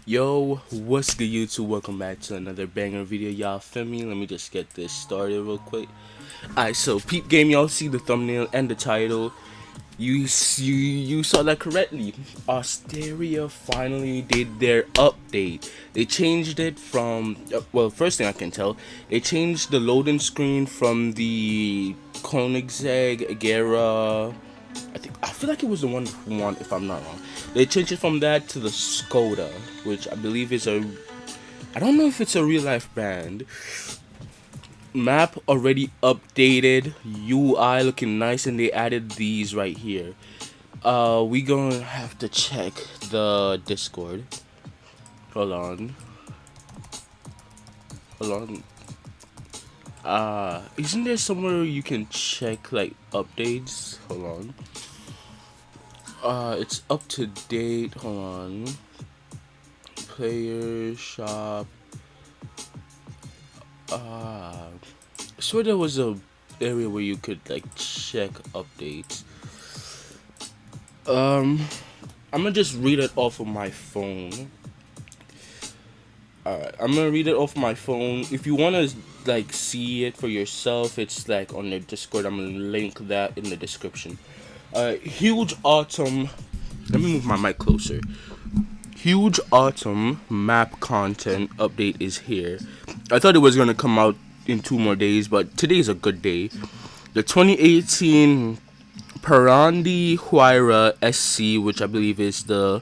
Yo, what's good YouTube? Welcome back to another banger video, y'all feel me? Let me just get this started real quick. Alright, so Peep Game, y'all see the thumbnail and the title. You saw that correctly. Astoria finally did their update. They changed it from, well, first thing I can tell, they changed the loading screen from the Koenigsegg Gera. I feel like it was the one if I'm not wrong. They changed it from that to the Skoda, which I believe is I don't know if it's a real life brand. Map already updated, UI looking nice, and they added these right here. We gonna have to check the Discord. Hold on. Isn't there somewhere you can check like updates? Hold on. It's up to date. Hold on. Player shop. I swear there was a area where you could like check updates. I'm gonna just read it off of my phone. Alright, I'm gonna read it off my phone. If you wanna like see it for yourself, it's like on the Discord. I'm gonna link that in the description. Huge autumn. Let me move my mic closer. Huge autumn map content update is here. I thought it was gonna come out in 2 more days, but today's a good day. The 2018 Parandi Huayra SC, which I believe is the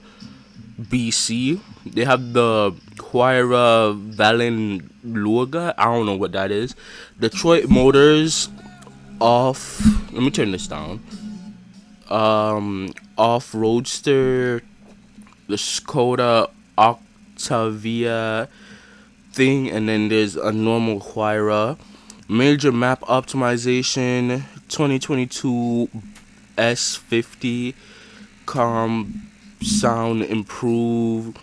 BC. They have the Huayra Valen Luga. I don't know what that is. Detroit Motors off. Let me turn this down. Off Roadster. The Skoda Octavia thing, and then there's a normal Huayra. Major map optimization 2022 S50 calm sound improve,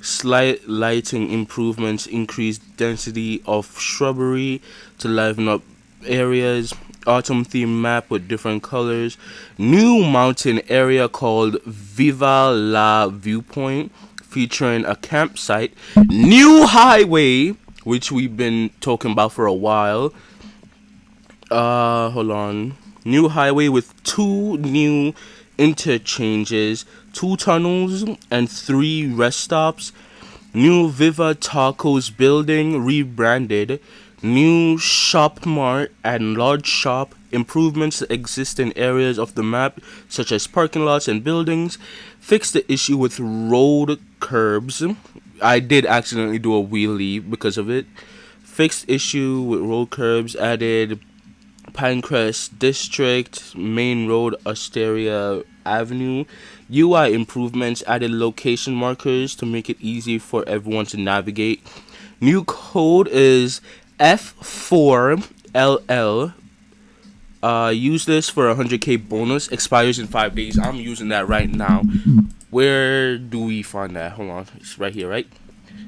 slight lighting improvements, increased density of shrubbery to liven up areas, autumn theme map with different colors, new mountain area called Viva la Viewpoint featuring a campsite, new highway which we've been talking about for a while. Hold on. New highway with 2 new interchanges, 2 tunnels, and 3 rest stops. New Viva Tacos building rebranded. New shop mart and large shop. Improvements to existing areas of the map, such as parking lots and buildings. Fix the issue with road curbs. I did accidentally do a wheelie because of it. Fixed issue with road curbs. Added Pinecrest District, Main Road, Astoria Avenue. UI improvements, added location markers to make it easy for everyone to navigate. New code is F4LL. Use this for 100k bonus. Expires in 5 days. I'm using that right now. Where do we find that? Hold on. It's right here, right?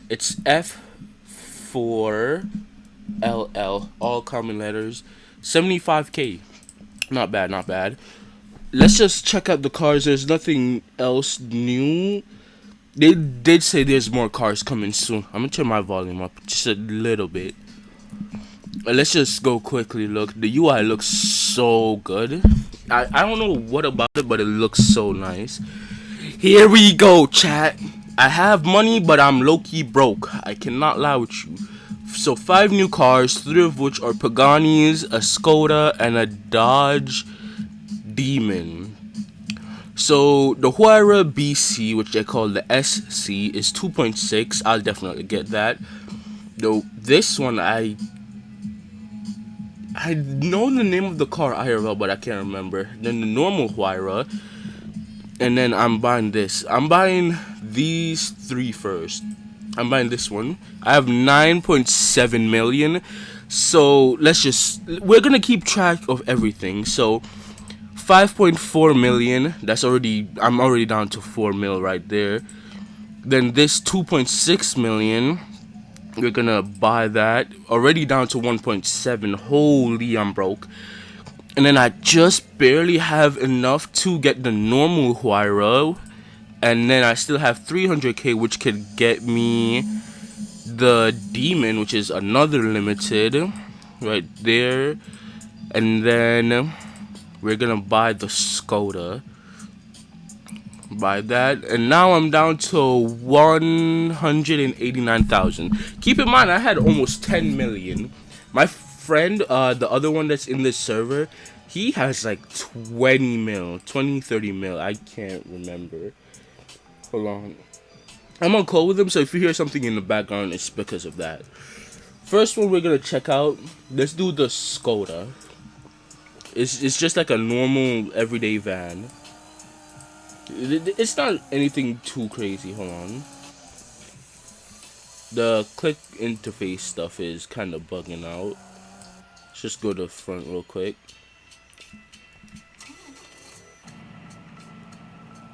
It's F4LL. All common letters. 75k. Not bad, not bad. Let's just check out the cars. There's nothing else new. They did say there's more cars coming soon. I'm gonna turn my volume up just a little bit. Let's just go quickly look. The UI looks so good. I don't know what about it, but it looks so nice. Here we go, chat. I have money, but I'm low-key broke. I cannot lie with you. So 5 new cars, 3 of which are Paganis, a Skoda, and a Dodge Demon. So the Huayra BC, which they call the SC, is 2.6. I'll definitely get that. Though this one, I know the name of the car IRL, but I can't remember. Then the normal Huayra, and then I'm buying this. I'm buying these 3 first. I'm buying this one. I have 9.7 million. So we're gonna keep track of everything. So 5.4 million. I'm already down to 4 mil right there. Then this 2.6 million. We're gonna buy that. Already down to 1.7. Holy, I'm broke. And then I just barely have enough to get the normal Huayra. And then I still have 300k, which could get me the demon, which is another limited right there. And then we're gonna buy the Skoda. Buy that, and now I'm down to 189,000. Keep in mind, I had almost 10 million. My friend, the other one that's in this server, he has like 20 mil, 20, 30 mil. I can't remember. Hold on. I'm on call with him, so if you hear something in the background, it's because of that. First one we're gonna check out. Let's do the Skoda. It's just like a normal everyday van. It's not anything too crazy. Hold on. The click interface stuff is kind of bugging out. Let's just go to the front real quick.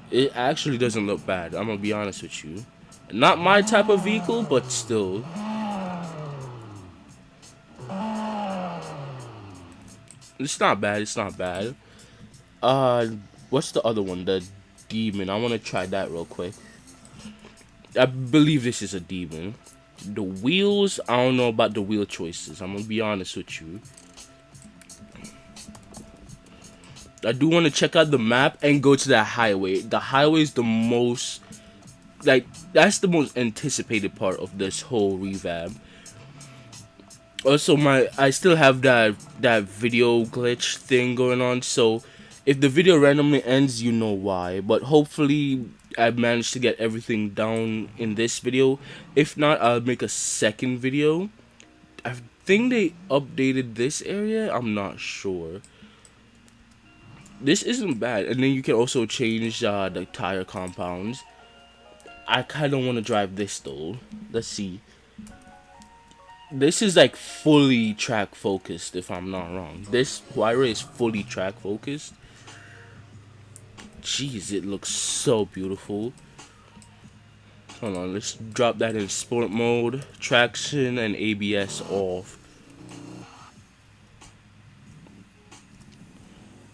It actually doesn't look bad. I'm gonna be honest with you. Not my type of vehicle, but still. It's not bad. It's not bad. What's the other one? The demon. I want to try that real quick. I believe this is a demon. The wheels, I don't know about the wheel choices. I'm gonna be honest with you. I do want to check out the map and go to that highway. The highway is the most, like, that's the most anticipated part of this whole revamp. Also, I still have that video glitch thing going on, so if the video randomly ends, you know why. But hopefully I managed to get everything down in this video. If not, I'll make a second video. I think they updated this area. I'm not sure. This isn't bad. And then you can also change the tire compounds. I kind of want to drive this though. Let's see. This is like fully track focused, if I'm not wrong. This Huayra is fully track focused. Jeez, it looks so beautiful. Hold on, let's drop that in sport mode. Traction and ABS off.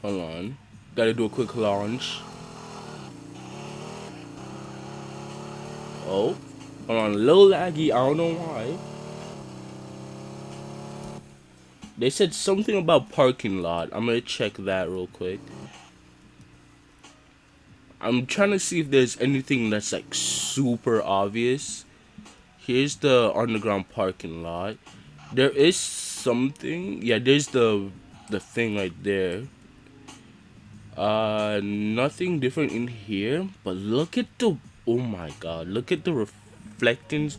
Hold on. Gotta do a quick launch. Oh. Hold on, a little laggy, I don't know why. They said something about parking lot. I'm gonna check that real quick. I'm trying to see if there's anything that's like super obvious. Here's the underground parking lot. There is something. Yeah, there's the thing right there. Nothing different in here. But look at the, oh my god, look at the reflectance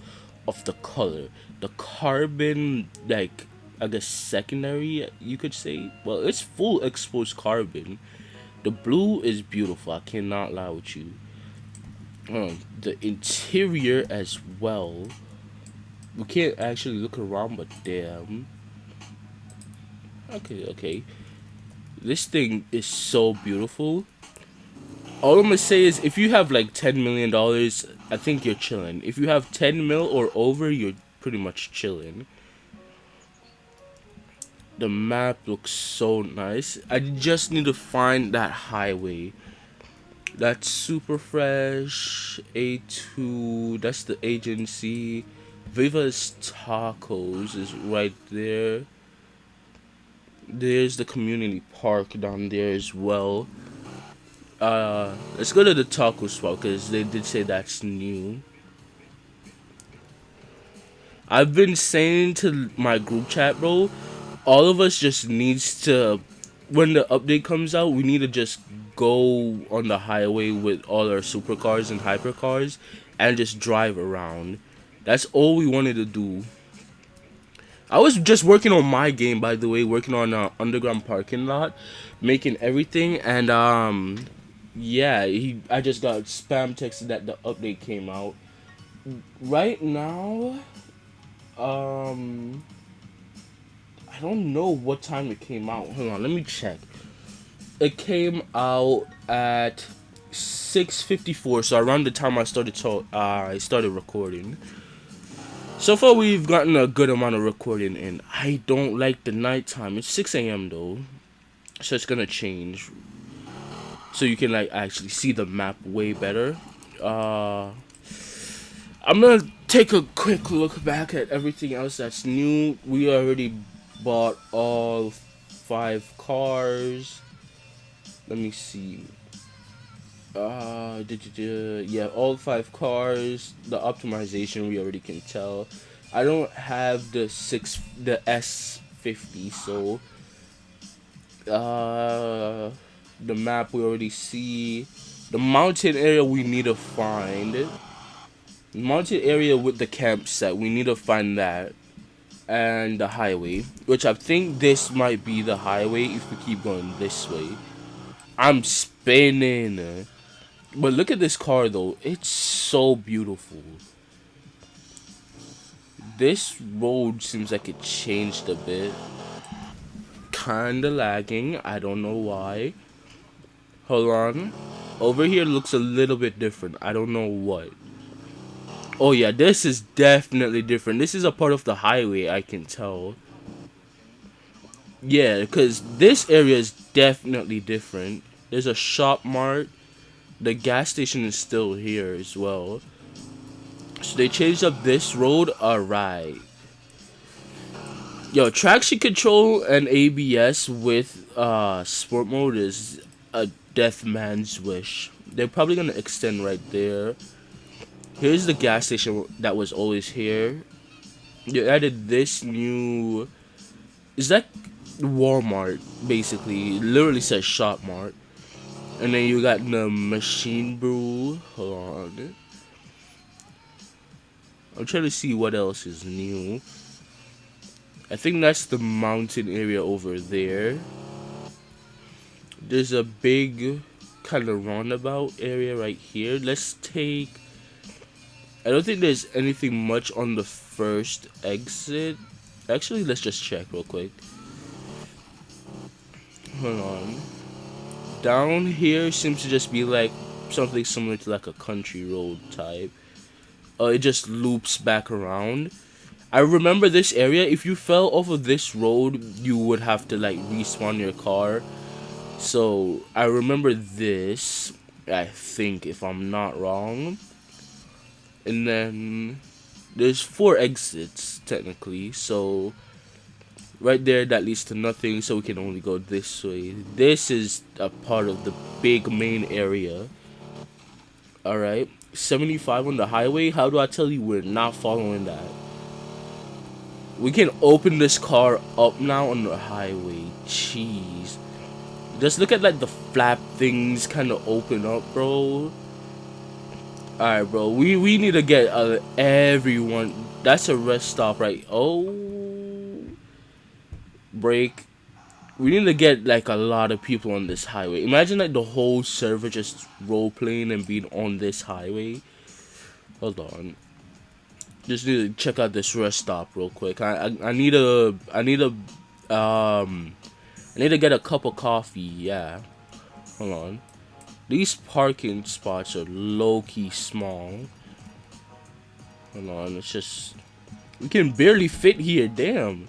of the color. The carbon, like, I guess secondary, you could say. Well, it's full exposed carbon. The blue is beautiful. I cannot lie with you. The interior as well. We can't actually look around, but damn. Okay. This thing is so beautiful. All I'm gonna say is, if you have like $10 million, I think you're chilling. If you have 10 mil or over, you're pretty much chilling. The map looks so nice. I just need to find that highway. That's super fresh. A2. That's the agency. Viva's Tacos is right there. There's the community park down there as well. Let's go to the taco spot because they did say that's new. I've been saying to my group chat, bro, all of us just needs to, when the update comes out, we need to just go on the highway with all our supercars and hypercars and just drive around. That's all we wanted to do. I was just working on my game, by the way, working on underground parking lot, making everything, and yeah, I just got spam texted that the update came out. Right now, I don't know what time it came out. Hold on, let me check. It came out at 6:54, so around the time I started recording. So far, we've gotten a good amount of recording in. I don't like the nighttime. It's 6 a.m. though, so it's gonna change. So you can like actually see the map way better. I'm gonna take a quick look back at everything else that's new. We already bought all 5 cars. Let me see. Yeah, all 5 cars. The optimization we already can tell. I don't have the S50, so the map we already see. The mountain area we need to find. Mountain area with the campsite, we need to find that. And the highway, which I think this might be the highway if we keep going this way. I'm spinning. But look at this car though. It's so beautiful. This road seems like it changed a bit. Kinda lagging. I don't know why. Hold on. Over here looks a little bit different. I don't know what. Oh yeah, this is definitely different. This is a part of the highway, I can tell. Yeah, because this area is definitely different. There's a shop mart. The gas station is still here as well. So they changed up this road. Alright. Yo, traction control and ABS with sport mode is a death man's wish. They're probably gonna extend right there. Here's the gas station that was always here. They added this new. Is that Walmart? Basically, it literally says Shop Mart. And then you got the machine brew. Hold on. I'm trying to see what else is new. I think that's the mountain area over there. There's a big kind of roundabout area right here. Let's take. I don't think there's anything much on the first exit. Actually, let's just check real quick. Hold on. Down here seems to just be like something similar to like a country road type. It just loops back around. I remember this area. If you fell off of this road, you would have to like respawn your car. So I remember this. I think, if I'm not wrong. And then there's 4 exits technically. So right there, that leads to nothing. So we can only go this way. This is a part of the big main area. All right, 75 on the highway. How do I tell you we're not following that? We can open this car up now on the highway. Jeez. Just look at like the flap things kind of open up, bro. Alright, bro. We need to get everyone. That's a rest stop, right? Oh. Break. We need to get like a lot of people on this highway. Imagine like the whole server just role playing and being on this highway. Hold on. Just need to check out this rest stop real quick. I need to get a cup of coffee. Yeah. Hold on. These parking spots are low-key small. Hold on. It's just we can barely fit here. Damn.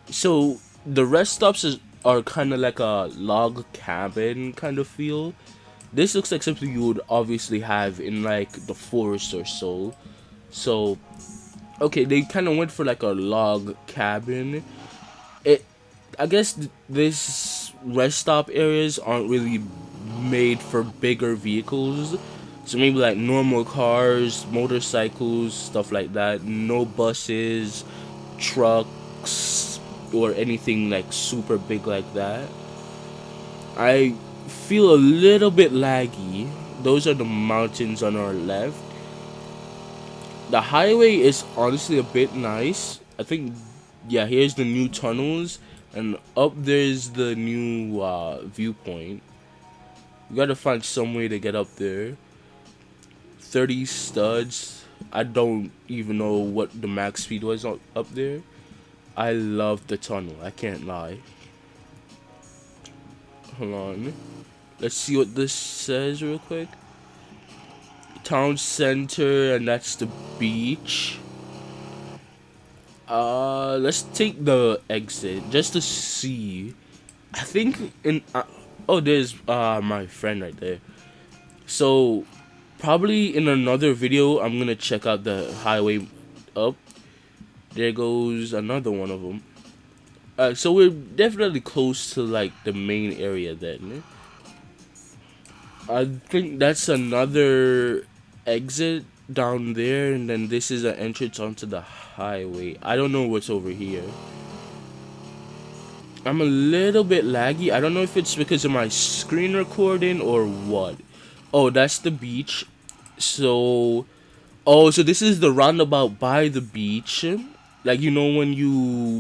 So the rest stops are kind of like a log cabin kind of feel. This looks like something you would obviously have in like the forest or so. So, okay, they kind of went for like a log cabin. I guess this rest stop areas aren't really made for bigger vehicles. So maybe like normal cars, motorcycles, stuff like that. No buses, trucks, or anything like super big like that. I feel a little bit laggy. Those are the mountains on our left. The highway is honestly a bit nice. I think, yeah, here's the new tunnels, and up there's the new viewpoint. We gotta find some way to get up there. 30 studs. I don't even know what the max speed was up there. I love the tunnel, I can't lie. Hold on. Let's see what this says real quick. Town center, and that's the beach. Let's take the exit just to see. I think in oh, there's my friend right there. So Probably in another video, I'm gonna check out the highway up. There goes another one of them. So we're definitely close to like the main area then. I think that's another exit down there, and then this is an entrance onto the highway. I don't know what's over here. I'm a little bit laggy. I don't know if it's because of my screen recording or what. Oh, that's the beach. So, oh, so this is the roundabout by the beach. Like, you know, when you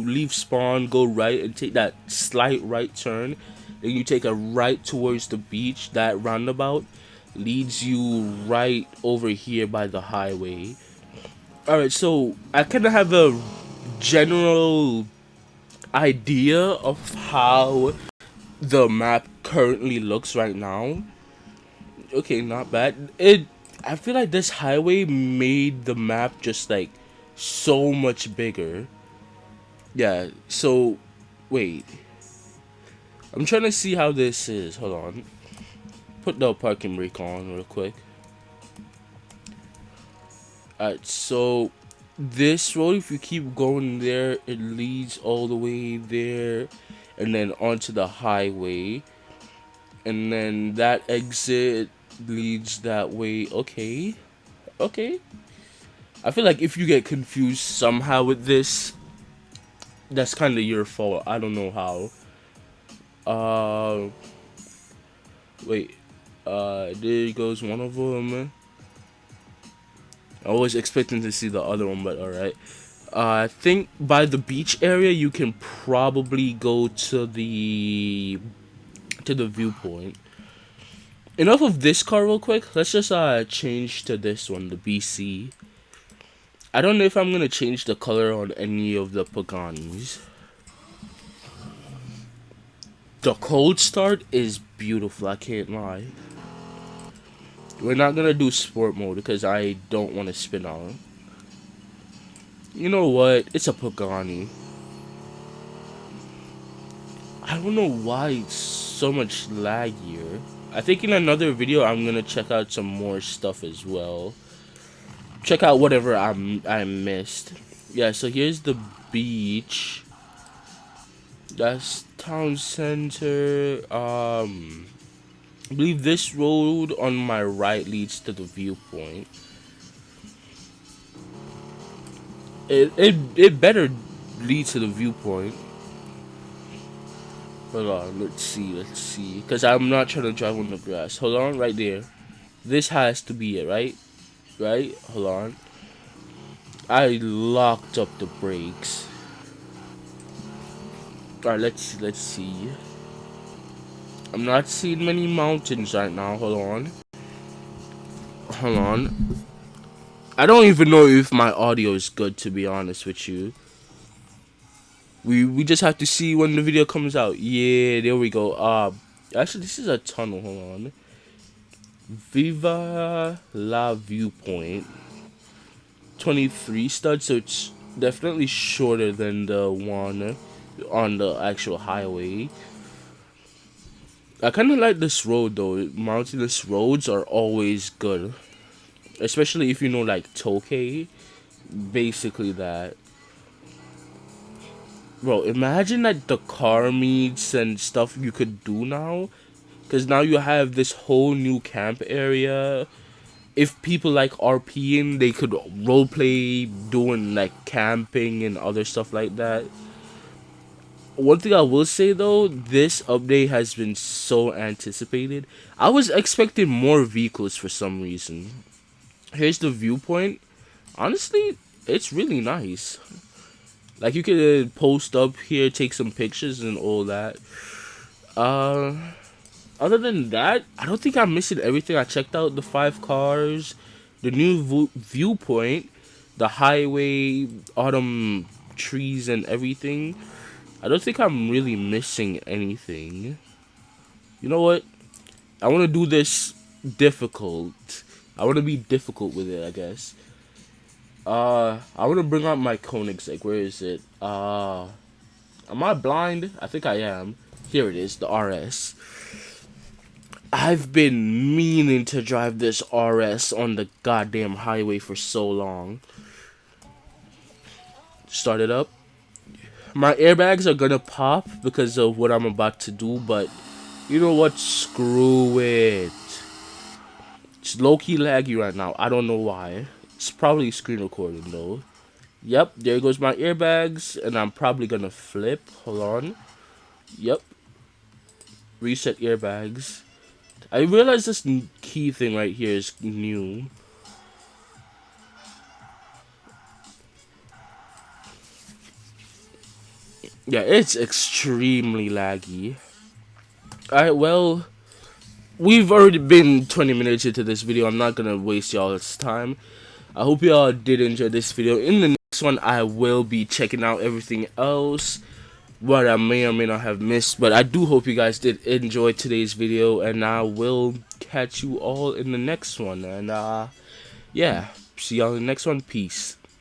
leave spawn, go right and take that slight right turn, then you take a right towards the beach. That roundabout leads you right over here by the highway. Alright, so I kind of have a general idea of how the map currently looks right now. Okay, not bad. I feel like this highway made the map just like so much bigger. Yeah, so wait. I'm trying to see how this is. Hold on. Put the parking brake on real quick. Alright, so this road, if you keep going there, it leads all the way there and then onto the highway. And then that exit leads that way. Okay. Okay. I feel like if you get confused somehow with this, that's kind of your fault. I don't know how. Wait. There goes one of them. I was expecting to see the other one, but alright. I think by the beach area, you can probably go to the viewpoint. Enough of this car real quick. Let's just change to this one, the BC. I don't know if I'm gonna change the color on any of the Paganis. The cold start is beautiful, I can't lie. We're not gonna do sport mode because I don't want to spin on. You know what? It's a Pagani. I don't know why it's so much laggier. I think in another video I'm gonna check out some more stuff as well. Check out whatever I missed. Yeah, so here's the beach. That's town center. I believe this road on my right leads to the viewpoint. It better lead to the viewpoint. Hold on, let's see. Because I'm not trying to drive on the grass. Hold on, right there. This has to be it, right? Right? Hold on. I locked up the brakes. Alright, let's see. I'm not seeing many mountains right now. Hold on. I don't even know if my audio is good, to be honest with you. We just have to see when the video comes out. Yeah, there we go. Actually, this is a tunnel. Hold on. Viva la viewpoint. 23 studs, so it's definitely shorter than the one on the actual highway. I kind of like this road though. Mountainous roads are always good, especially if you know like Tokay. Basically that. Bro, imagine like the car meets and stuff you could do now, because now you have this whole new camp area. If people like RPing, they could roleplay doing like camping and other stuff like that. One thing I will say though, this update has been so anticipated. I was expecting more vehicles for some reason. Here's the viewpoint. Honestly, it's really nice. Like you could post up here, take some pictures and all that. Other than that, I don't think I'm missing everything. I checked out the 5 cars, the new viewpoint, the highway, autumn trees and everything. I don't think I'm really missing anything. You know what? I want to do this difficult. I want to be difficult with it, I guess. I want to bring out my Koenigsegg. Where is it? Am I blind? I think I am. Here it is, the RS. I've been meaning to drive this RS on the goddamn highway for so long. Start it up. My airbags are gonna pop because of what I'm about to do, but you know what? Screw it. It's low-key laggy right now. I don't know why. It's probably screen recording though. Yep, there goes my airbags, and I'm probably gonna flip. Hold on. Yep. Reset airbags. I realize this key thing right here is new. Yeah, it's extremely laggy. Alright, well, we've already been 20 minutes into this video. I'm not gonna waste y'all's time. I hope y'all did enjoy this video. In the next one, I will be checking out everything else, what I may or may not have missed. But I do hope you guys did enjoy today's video, and I will catch you all in the next one. And yeah, see y'all in the next one. Peace.